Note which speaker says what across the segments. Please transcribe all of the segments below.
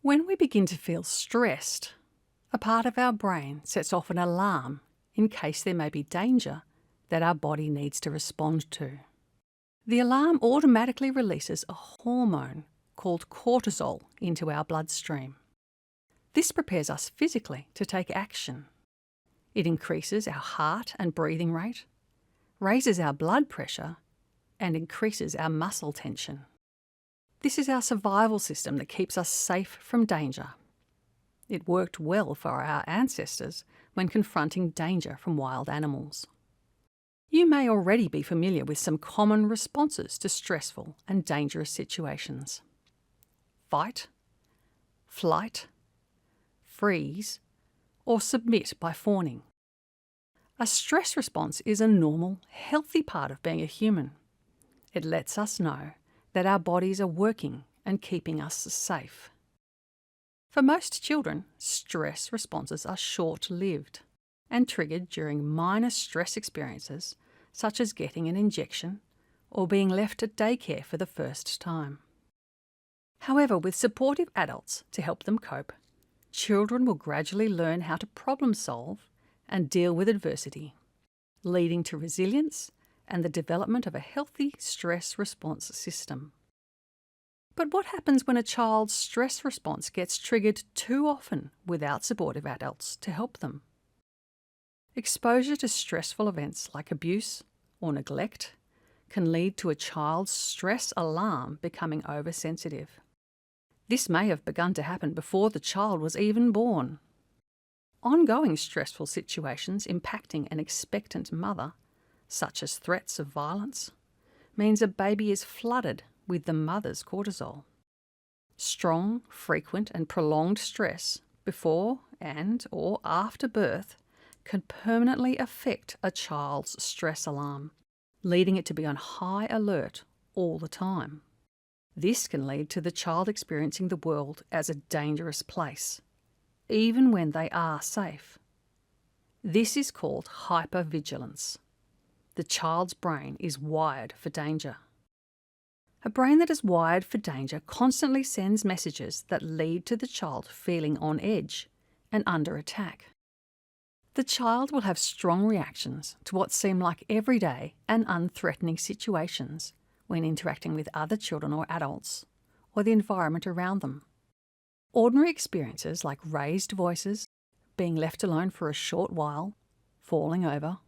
Speaker 1: When we begin to feel stressed, a part of our brain sets off an alarm in case there may be danger that our body needs to respond to. The alarm automatically releases a hormone called cortisol into our bloodstream. This prepares us physically to take action. It increases our heart and breathing rate, raises our blood pressure, and increases our muscle tension. This is our survival system that keeps us safe from danger. It worked well for our ancestors when confronting danger from wild animals. You may already be familiar with some common responses to stressful and dangerous situations. Fight, flight, freeze, or submit by fawning. A stress response is a normal, healthy part of being a human. It lets us know that our bodies are working and keeping us safe. For most children, stress responses are short-lived and triggered during minor stress experiences such as getting an injection or being left at daycare for the first time. However, with supportive adults to help them cope, children will gradually learn how to problem solve and deal with adversity, leading to resilience and the development of a healthy stress response system. But what happens when a child's stress response gets triggered too often without supportive adults to help them? Exposure to stressful events like abuse or neglect can lead to a child's stress alarm becoming oversensitive. This may have begun to happen before the child was even born. Ongoing stressful situations impacting an expectant mother, such as threats of violence, means a baby is flooded with the mother's cortisol. Strong, frequent and prolonged stress before and/or after birth can permanently affect a child's stress alarm, leading it to be on high alert all the time. This can lead to the child experiencing the world as a dangerous place, even when they are safe. This is called hypervigilance. The child's brain is wired for danger. A brain that is wired for danger constantly sends messages that lead to the child feeling on edge and under attack. The child will have strong reactions to what seem like everyday and unthreatening situations when interacting with other children or adults, or the environment around them. Ordinary experiences like raised voices, being left alone for a short while, falling over,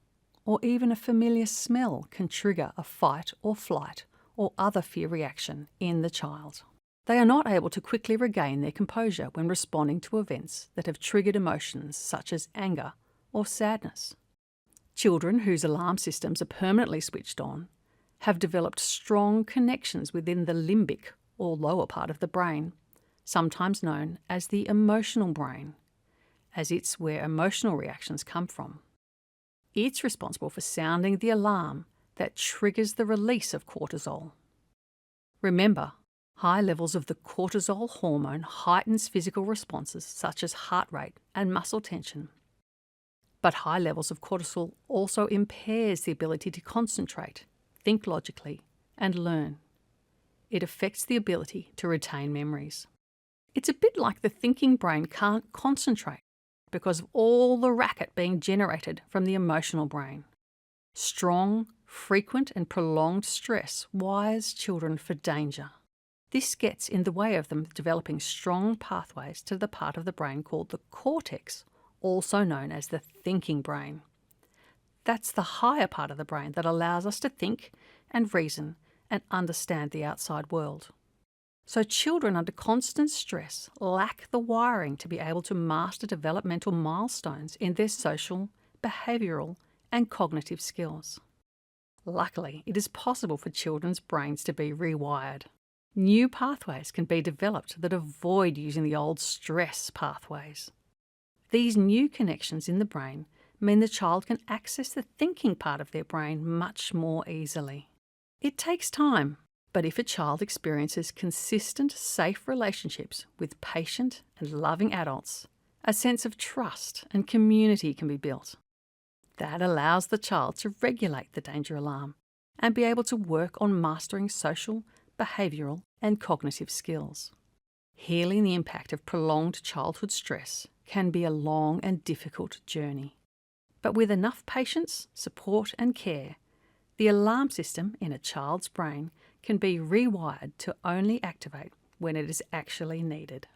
Speaker 1: or even a familiar smell can trigger a fight or flight or other fear reaction in the child. They are not able to quickly regain their composure when responding to events that have triggered emotions such as anger or sadness. Children whose alarm systems are permanently switched on have developed strong connections within the limbic or lower part of the brain, sometimes known as the emotional brain, as it's where emotional reactions come from. It's responsible for sounding the alarm that triggers the release of cortisol. Remember, high levels of the cortisol hormone heightens physical responses such as heart rate and muscle tension. But high levels of cortisol also impairs the ability to concentrate, think logically, and learn. It affects the ability to retain memories. It's a bit like the thinking brain can't concentrate because of all the racket being generated from the emotional brain. Strong, frequent and prolonged stress wires children for danger. This gets in the way of them developing strong pathways to the part of the brain called the cortex, also known as the thinking brain. That's the higher part of the brain that allows us to think and reason and understand the outside world. So children under constant stress lack the wiring to be able to master developmental milestones in their social, behavioural and cognitive skills. Luckily, it is possible for children's brains to be rewired. New pathways can be developed that avoid using the old stress pathways. These new connections in the brain mean the child can access the thinking part of their brain much more easily. It takes time, but if a child experiences consistent, safe relationships with patient and loving adults, a sense of trust and community can be built. That allows the child to regulate the danger alarm and be able to work on mastering social, behavioural and cognitive skills. Healing the impact of prolonged childhood stress can be a long and difficult journey. But with enough patience, support and care, the alarm system in a child's brain can be rewired to only activate when it is actually needed.